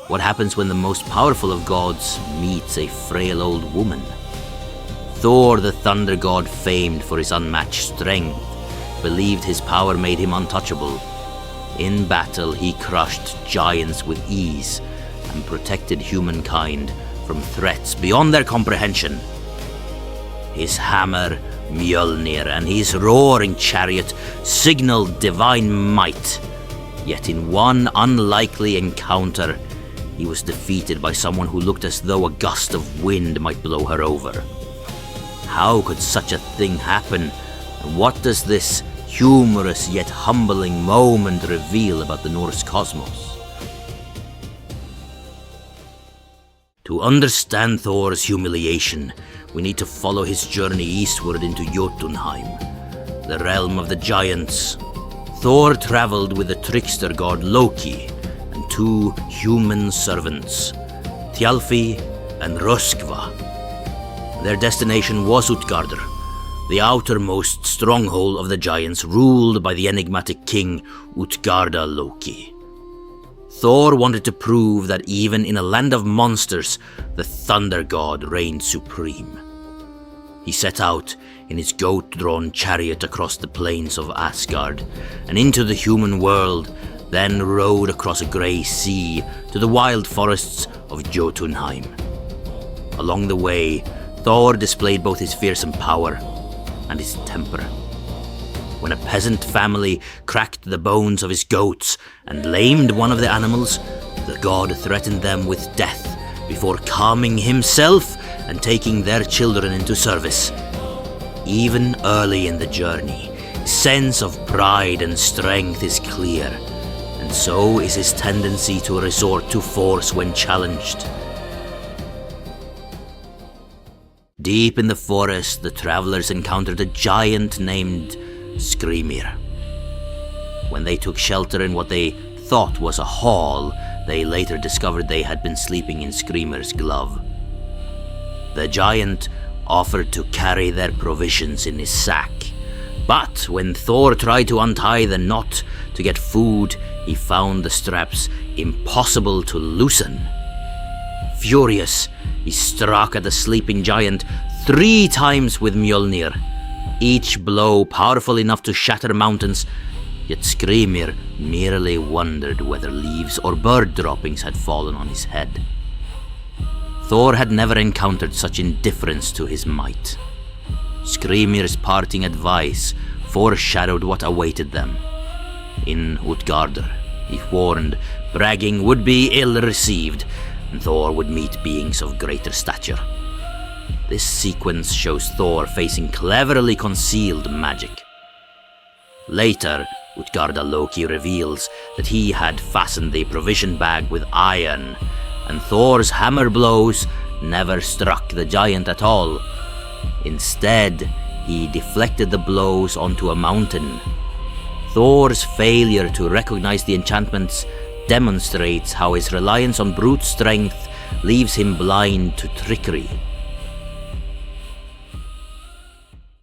What happens when the most powerful of gods meets a frail old woman? Thor, the thunder god famed for his unmatched strength, believed his power made him untouchable. In battle, he crushed giants with ease and protected humankind from threats beyond their comprehension. His hammer, Mjolnir, and his roaring chariot signaled divine might. Yet in one unlikely encounter, he was defeated by someone who looked as though a gust of wind might blow her over. How could such a thing happen? And what does this humorous yet humbling moment reveal about the Norse cosmos? To understand Thor's humiliation, we need to follow his journey eastward into Jotunheim, the realm of the giants. Thor traveled with the trickster god Loki and two human servants, Thjalfi and Röskva. Their destination was Utgarder, the outermost stronghold of the giants ruled by the enigmatic king Utgarda Loki. Thor wanted to prove that even in a land of monsters, the thunder god reigned supreme. He set out in his goat-drawn chariot across the plains of Asgard and into the human world, then rode across a grey sea to the wild forests of Jotunheim. Along the way, Thor displayed both his fearsome power and his temper. When a peasant family cracked the bones of his goats and lamed one of the animals, the god threatened them with death before calming himself and taking their children into service. Even early in the journey, his sense of pride and strength is clear, and so is his tendency to resort to force when challenged. Deep in the forest, the travelers encountered a giant named Skrýmir. When they took shelter in what they thought was a hall, they later discovered they had been sleeping in Skrýmir's glove. The giant offered to carry their provisions in his sack, but when Thor tried to untie the knot to get food, he found the straps impossible to loosen. Furious, he struck at the sleeping giant 3 times with Mjolnir, each blow powerful enough to shatter mountains, yet Skrýmir merely wondered whether leaves or bird droppings had fallen on his head. Thor had never encountered such indifference to his might. Skrýmir's parting advice foreshadowed what awaited them. In Utgarder, he warned, bragging would be ill-received, and Thor would meet beings of greater stature. This sequence shows Thor facing cleverly concealed magic. Later, Utgarda Loki reveals that he had fastened the provision bag with iron, and Thor's hammer blows never struck the giant at all. Instead, he deflected the blows onto a mountain. Thor's failure to recognize the enchantments demonstrates how his reliance on brute strength leaves him blind to trickery.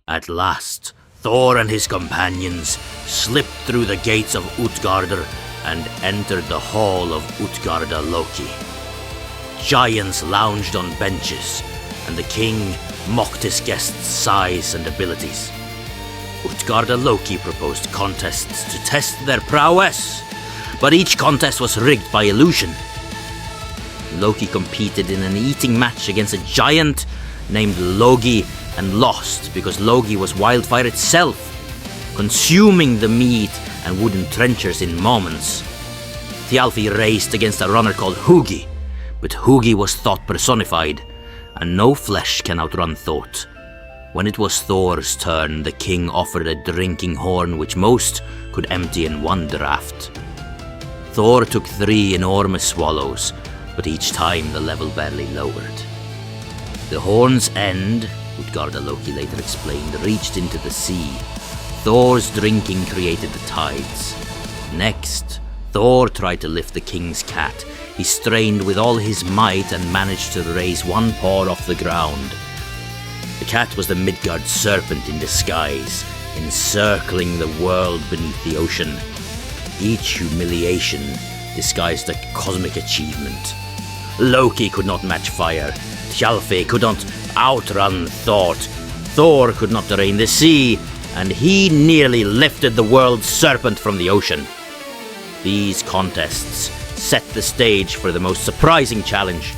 At last, Thor and his companions slipped through the gates of Utgarder and entered the hall of Utgarda Loki. Giants lounged on benches, and the king mocked his guests' size and abilities. Utgarda Loki proposed contests to test their prowess, but each contest was rigged by illusion. Loki competed in an eating match against a giant named Logi and lost because Logi was wildfire itself, consuming the meat and wooden trenchers in moments. Thjalfi raced against a runner called Hugi, but Hugi was thought personified, and no flesh can outrun thought. When it was Thor's turn, the king offered a drinking horn which most could empty in one draught. Thor took 3 enormous swallows, but each time the level barely lowered. The horn's end, Utgarda Loki later explained, reached into the sea. Thor's drinking created the tides. Next, Thor tried to lift the king's cat. He strained with all his might and managed to raise one paw off the ground. The cat was the Midgard Serpent in disguise, encircling the world beneath the ocean. Each humiliation disguised a cosmic achievement. Loki could not match fire, Thjalfi could not outrun Thor, Thor could not drain the sea, and he nearly lifted the world's serpent from the ocean. These contests set the stage for the most surprising challenge.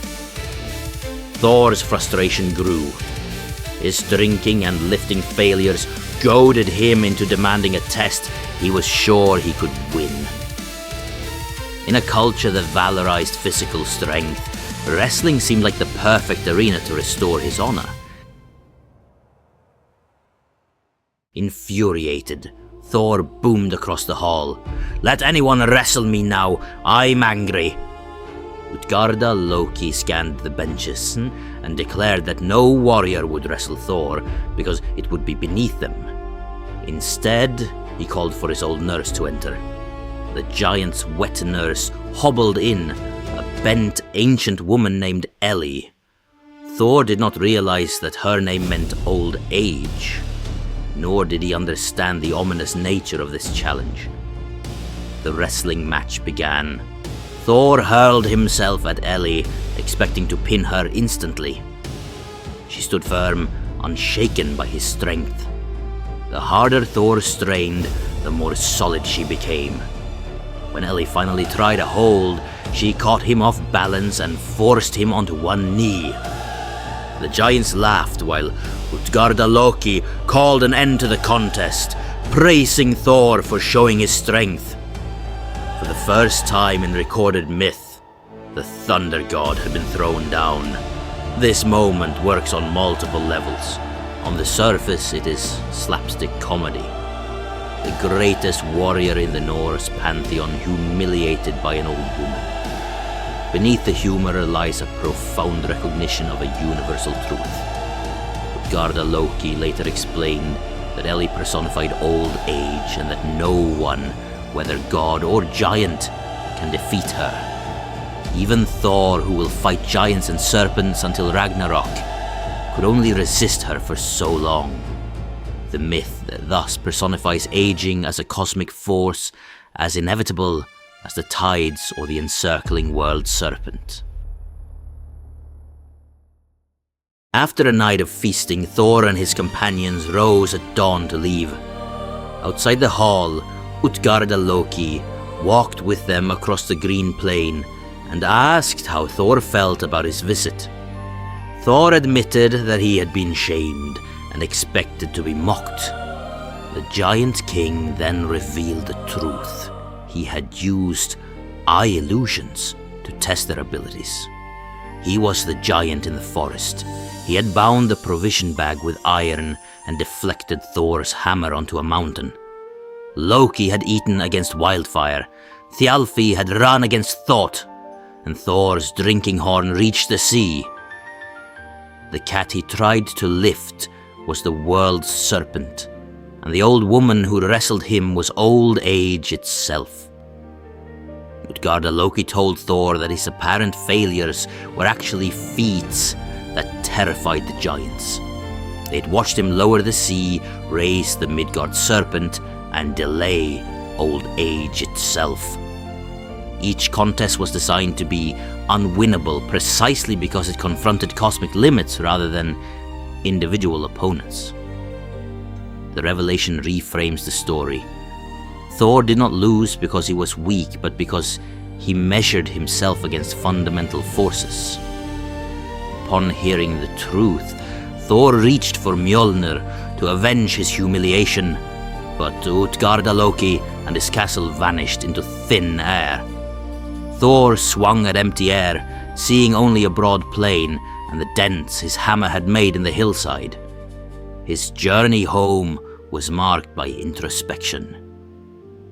Thor's frustration grew. His drinking and lifting failures goaded him into demanding a test he was sure he could win. In a culture that valorized physical strength, wrestling seemed like the perfect arena to restore his honor. Infuriated, Thor boomed across the hall. "Let anyone wrestle me now, I'm angry." Utgarda Loki scanned the benches and declared that no warrior would wrestle Thor because it would be beneath them. Instead, he called for his old nurse to enter. The giant's wet nurse hobbled in, a bent ancient woman named Elli. Thor did not realize that her name meant old age, nor did he understand the ominous nature of this challenge. The wrestling match began. Thor hurled himself at Elli, expecting to pin her instantly. She stood firm, unshaken by his strength. The harder Thor strained, the more solid she became. When Elli finally tried a hold, she caught him off balance and forced him onto one knee. The giants laughed while Utgarda Loki called an end to the contest, praising Thor for showing his strength. For the first time in recorded myth, the Thunder God had been thrown down. This moment works on multiple levels. On the surface, it is slapstick comedy. The greatest warrior in the Norse pantheon humiliated by an old woman. Beneath the humor lies a profound recognition of a universal truth. Utgarda Loki later explained that Elli personified old age and that no one, whether god or giant, can defeat her. Even Thor, who will fight giants and serpents until Ragnarok, could only resist her for so long. The myth thus personifies aging as a cosmic force, as inevitable as the tides or the encircling world serpent. After a night of feasting, Thor and his companions rose at dawn to leave. Outside the hall, Utgarda Loki walked with them across the green plain and asked how Thor felt about his visit. Thor admitted that he had been shamed and expected to be mocked. The giant king then revealed the truth. He had used eye illusions to test their abilities. He was the giant in the forest. He had bound the provision bag with iron and deflected Thor's hammer onto a mountain. Loki had eaten against wildfire, Thjalfi had run against thought, and Thor's drinking horn reached the sea. The cat he tried to lift was the world's serpent, and the old woman who wrestled him was old age itself. Utgarda Loki told Thor that his apparent failures were actually feats that terrified the giants. They'd watched him lower the sea, raise the Midgard serpent, and delay old age itself. Each contest was designed to be unwinnable precisely because it confronted cosmic limits rather than individual opponents. The revelation reframes the story. Thor did not lose because he was weak, but because he measured himself against fundamental forces. Upon hearing the truth, Thor reached for Mjolnir to avenge his humiliation, but Utgarda Loki and his castle vanished into thin air. Thor swung at empty air, seeing only a broad plain and the dents his hammer had made in the hillside. His journey home was marked by introspection.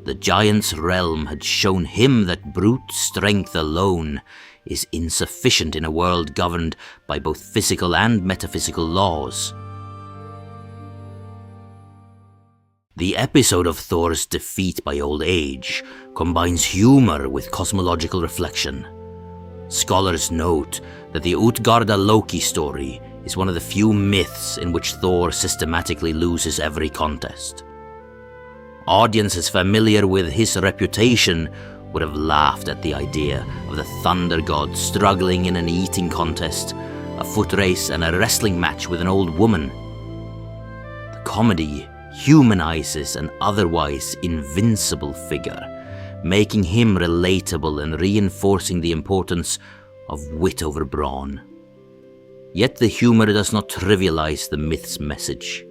The giant's realm had shown him that brute strength alone is insufficient in a world governed by both physical and metaphysical laws. The episode of Thor's defeat by old age combines humor with cosmological reflection. Scholars note that the Utgarda Loki story is one of the few myths in which Thor systematically loses every contest. Audiences familiar with his reputation would have laughed at the idea of the thunder god struggling in an eating contest, a foot race, and a wrestling match with an old woman. The comedy humanizes an otherwise invincible figure, making him relatable and reinforcing the importance of wit over brawn. Yet the humor does not trivialize the myth's message.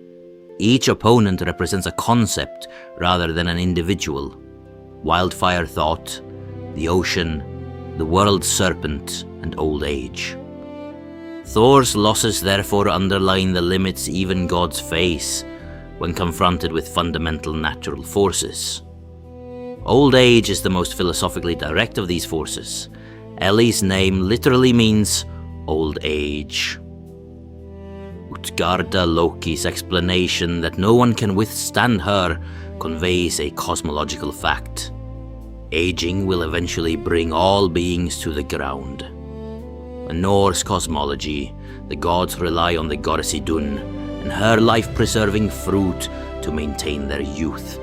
Each opponent represents a concept rather than an individual. Wildfire thought, the ocean, the world's serpent, and old age. Thor's losses therefore underline the limits even gods face when confronted with fundamental natural forces. Old age is the most philosophically direct of these forces. Elli's name literally means old age. Utgarda Loki's explanation that no one can withstand her conveys a cosmological fact. Aging will eventually bring all beings to the ground. In Norse cosmology, the gods rely on the goddess Idun and her life-preserving fruit to maintain their youth.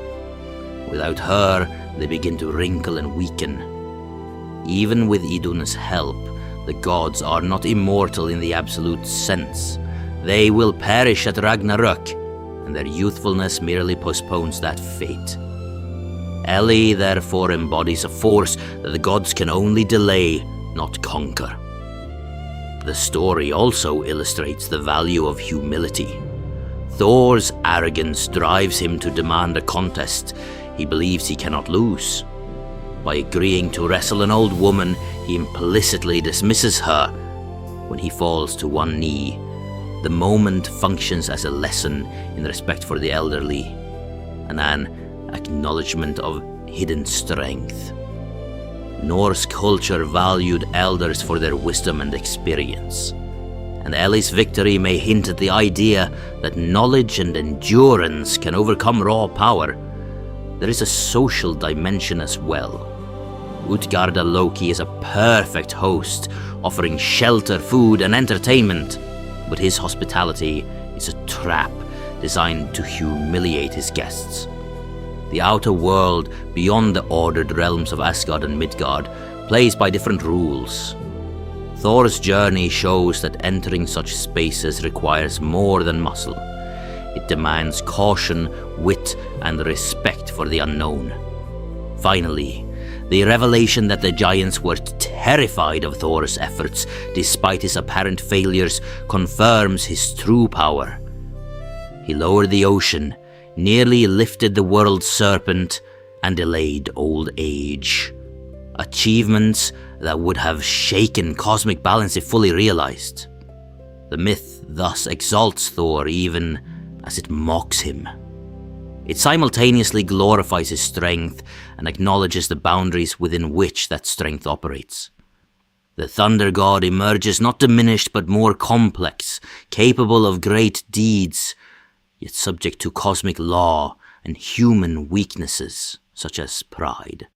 Without her, they begin to wrinkle and weaken. Even with Idun's help, the gods are not immortal in the absolute sense. They will perish at Ragnarök, and their youthfulness merely postpones that fate. Elli therefore embodies a force that the gods can only delay, not conquer. The story also illustrates the value of humility. Thor's arrogance drives him to demand a contest he believes he cannot lose. By agreeing to wrestle an old woman, he implicitly dismisses her. When he falls to one knee, the moment functions as a lesson in respect for the elderly, and an acknowledgement of hidden strength. Norse culture valued elders for their wisdom and experience, and Elli's victory may hint at the idea that knowledge and endurance can overcome raw power. There is a social dimension as well. Utgarda Loki is a perfect host, offering shelter, food, and entertainment, but his hospitality is a trap designed to humiliate his guests. The outer world, beyond the ordered realms of Asgard and Midgard, plays by different rules. Thor's journey shows that entering such spaces requires more than muscle. It demands caution, wit, and respect for the unknown. Finally, the revelation that the giants were terrified of Thor's efforts despite his apparent failures confirms his true power. He lowered the ocean, nearly lifted the world's serpent, and delayed old age. Achievements that would have shaken cosmic balance if fully realized. The myth thus exalts Thor even as it mocks him. It simultaneously glorifies his strength and acknowledges the boundaries within which that strength operates. The thunder god emerges not diminished but more complex, capable of great deeds, yet subject to cosmic law and human weaknesses such as pride.